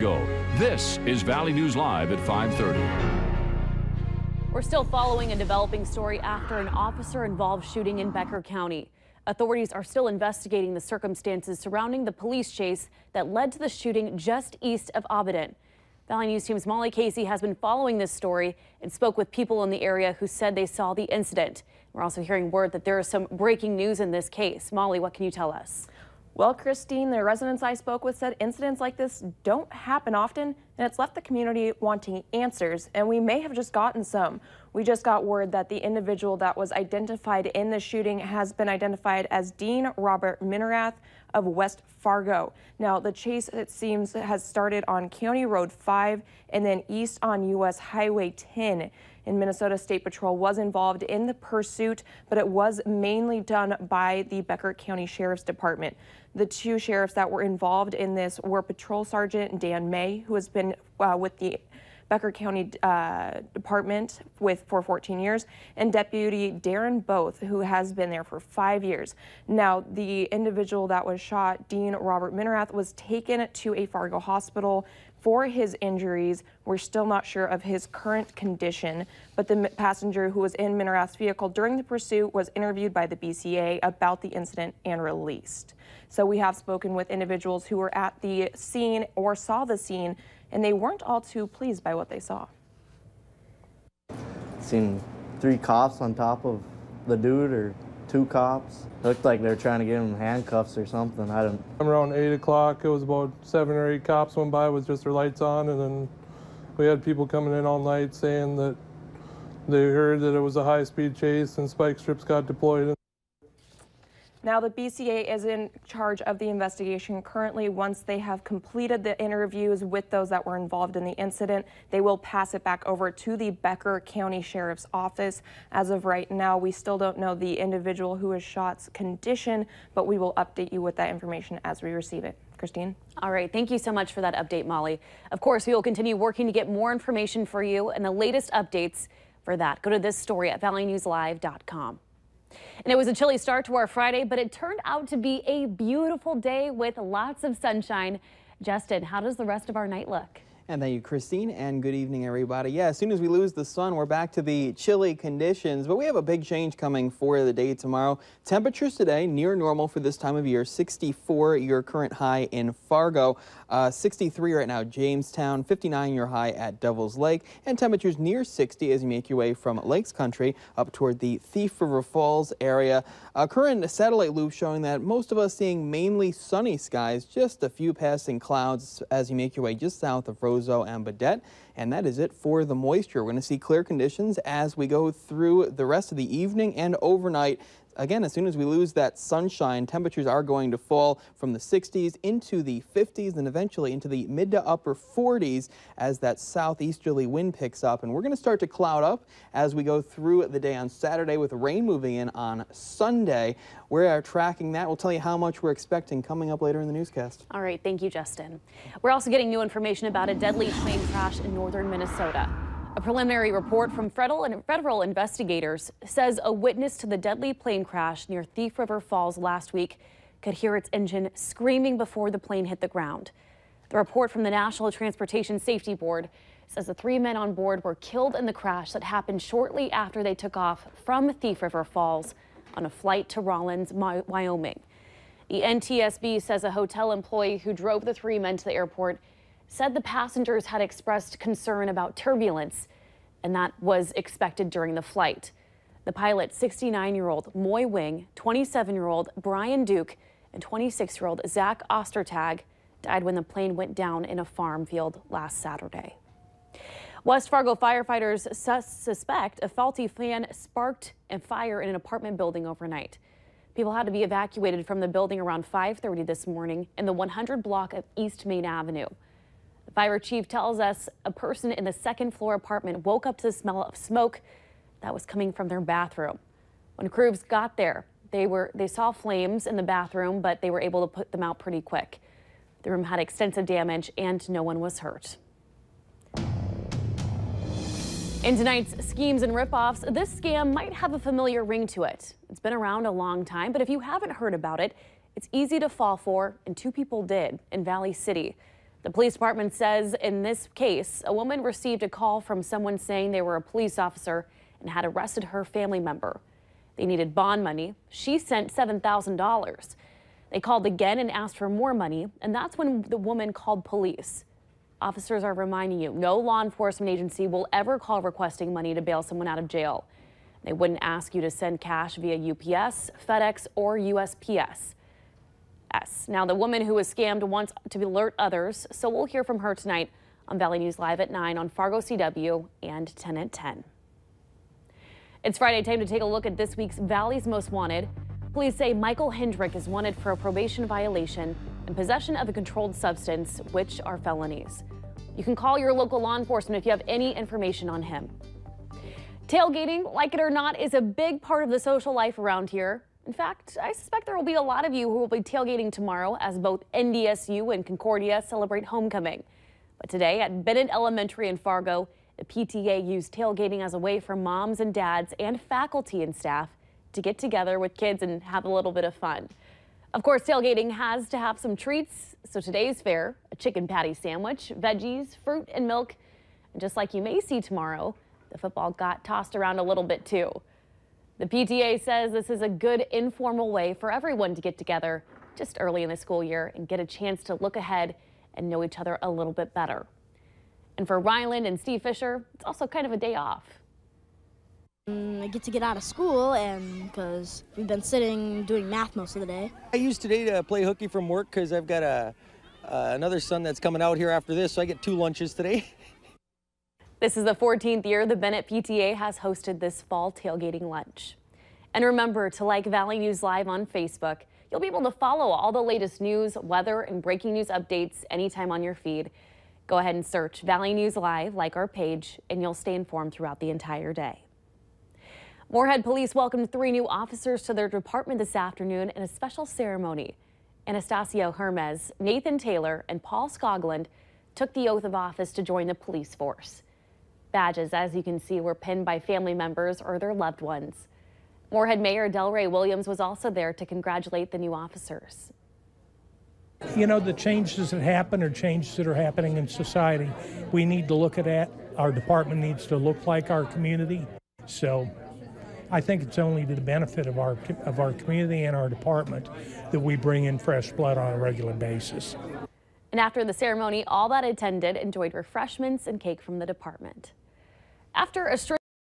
Go. This is Valley News Live at 5:30. We're still following a developing story after an officer-involved shooting in Becker County. Authorities are still investigating the circumstances surrounding the police chase that led to the shooting just east of Abadan. Valley News Team's Molly Casey has been following this story and spoke with people in the area who said they saw the incident. We're also hearing word that there is some breaking news in this case. Molly, what can you tell us? Well, Christine, the residents I spoke with said incidents like this don't happen often, and it's left the community wanting answers, and we may have just gotten some. We just got word that the individual that was identified in the shooting has been identified as Dean Robert Minerath of West Fargo. Now, the chase, it seems, has started on County Road 5 and then east on U.S. Highway 10. And Minnesota State Patrol was involved in the pursuit, but it was mainly done by the Becker County Sheriff's Department. The two sheriffs that were involved in this were Patrol Sergeant Dan May, who has been with the Becker County Department for 14 years, and Deputy Darren Both, who has been there for 5 years. Now, the individual that was shot, Dean Robert Minerath, was taken to a Fargo hospital for his injuries. We're still not sure of his current condition, but the passenger who was in Minerath's vehicle during the pursuit was interviewed by the BCA about the incident and released. So we have spoken with individuals who were at the scene or saw the scene, and they weren't all too pleased by what they saw. Seen 3 cops on top of the dude, or 2 cops. Looked like they were trying to get him handcuffs or something. I don't. Around 8 o'clock, it was about 7 or 8 cops went by with just their lights on, and then we had people coming in all night saying that they heard that it was a high-speed chase and spike strips got deployed. Now, the BCA is in charge of the investigation currently. Once they have completed the interviews with those that were involved in the incident, they will pass it back over to the Becker County Sheriff's Office. As of right now, we still don't know the individual who was shot's condition, but we will update you with that information as we receive it. Christine? All right. Thank you so much for that update, Molly. Of course, we will continue working to get more information for you and the latest updates. For that, go to this story at valleynewslive.com. And it was a chilly start to our Friday, but it turned out to be a beautiful day with lots of sunshine. Justin, how does the rest of our night look? And thank you, Christine, and good evening, everybody. Yeah, as soon as we lose the sun, we're back to the chilly conditions, but we have a big change coming for the day tomorrow. Temperatures today near normal for this time of year. 64 your current high in Fargo, 63 right now Jamestown, 59 your high at Devil's Lake, and temperatures near 60 as you make your way from Lakes Country up toward the Thief River Falls area. Current satellite loop showing that most of us seeing mainly sunny skies, just a few passing clouds as you make your way just south of Roseau and Baudette. And that is it for the moisture. We're going to see clear conditions as we go through the rest of the evening and overnight. Again, as soon as we lose that sunshine, temperatures are going to fall from the 60s into the 50s and eventually into the mid to upper 40s as that southeasterly wind picks up. And we're going to start to cloud up as we go through the day on Saturday with rain moving in on Sunday. We are tracking that. We'll tell you how much we're expecting coming up later in the newscast. All right. Thank you, Justin. We're also getting new information about a deadly plane crash in northern Minnesota. A preliminary report from federal investigators says a witness to the deadly plane crash near Thief River Falls last week could hear its engine screaming before the plane hit the ground. The report from the National Transportation Safety Board says the 3 men on board were killed in the crash that happened shortly after they took off from Thief River Falls on a flight to Rawlins, Wyoming. The NTSB says a hotel employee who drove the 3 men to the airport said the passengers had expressed concern about turbulence, and that was expected during the flight. The pilot, 69-year-old Moy Wing, 27-year-old Brian Duke, and 26-year-old Zach Ostertag died when the plane went down in a farm field last Saturday. West Fargo firefighters suspect a faulty fan sparked a fire in an apartment building overnight. People had to be evacuated from the building around 5:30 this morning in the 100 block of East Main Avenue. The fire chief tells us a person in the second-floor apartment woke up to the smell of smoke that was coming from their bathroom. When crews got there, they saw flames in the bathroom, but they were able to put them out pretty quick. The room had extensive damage and no one was hurt. In tonight's Schemes and Ripoffs, this scam might have a familiar ring to it. It's been around a long time, but if you haven't heard about it, it's easy to fall for, and 2 people did in Valley City. The police department says in this case, a woman received a call from someone saying they were a police officer and had arrested her family member. They needed bond money. She sent $7,000. They called again and asked for more money, and that's when the woman called police. Officers are reminding you, no law enforcement agency will ever call requesting money to bail someone out of jail. They wouldn't ask you to send cash via UPS, FedEx, or USPS. Now, the woman who was scammed wants to alert others, so we'll hear from her tonight on Valley News Live at 9 on Fargo CW and 10 at 10. It's Friday, time to take a look at this week's Valley's Most Wanted. Police say Michael Hendrick is wanted for a probation violation and possession of a controlled substance, which are felonies. You can call your local law enforcement if you have any information on him. Tailgating, like it or not, is a big part of the social life around here. In fact, I suspect there will be a lot of you who will be tailgating tomorrow as both NDSU and Concordia celebrate homecoming. But today at Bennett Elementary in Fargo, the PTA used tailgating as a way for moms and dads and faculty and staff to get together with kids and have a little bit of fun. Of course, tailgating has to have some treats, so today's fare, a chicken patty sandwich, veggies, fruit, and milk. And just like you may see tomorrow, the football got tossed around a little bit too. The PTA says this is a good informal way for everyone to get together just early in the school year and get a chance to look ahead and know each other a little bit better. And for Ryland and Steve Fisher, it's also kind of a day off. I get to get out of school, and because we've been sitting doing math most of the day. I used today to play hooky from work because I've got another son that's coming out here after this, so I get 2 lunches today. This is the 14th year the Bennett PTA has hosted this fall tailgating lunch. And remember to like Valley News Live on Facebook. You'll be able to follow all the latest news, weather, and breaking news updates anytime on your feed. Go ahead and search Valley News Live, like our page, and you'll stay informed throughout the entire day. Moorhead Police welcomed 3 new officers to their department this afternoon in a special ceremony. Anastasio Hermes, Nathan Taylor, and Paul Skoglund took the oath of office to join the police force. Badges, as you can see, were pinned by family members or their loved ones. Moorhead Mayor Delray Williams was also there to congratulate the new officers. You know, the changes that happen are changes that are happening in society. We need to look at that. Our department needs to look like our community. So I think it's only to the benefit of our community and our department that we bring in fresh blood on a regular basis. And after the ceremony, all that attended enjoyed refreshments and cake from the department. After a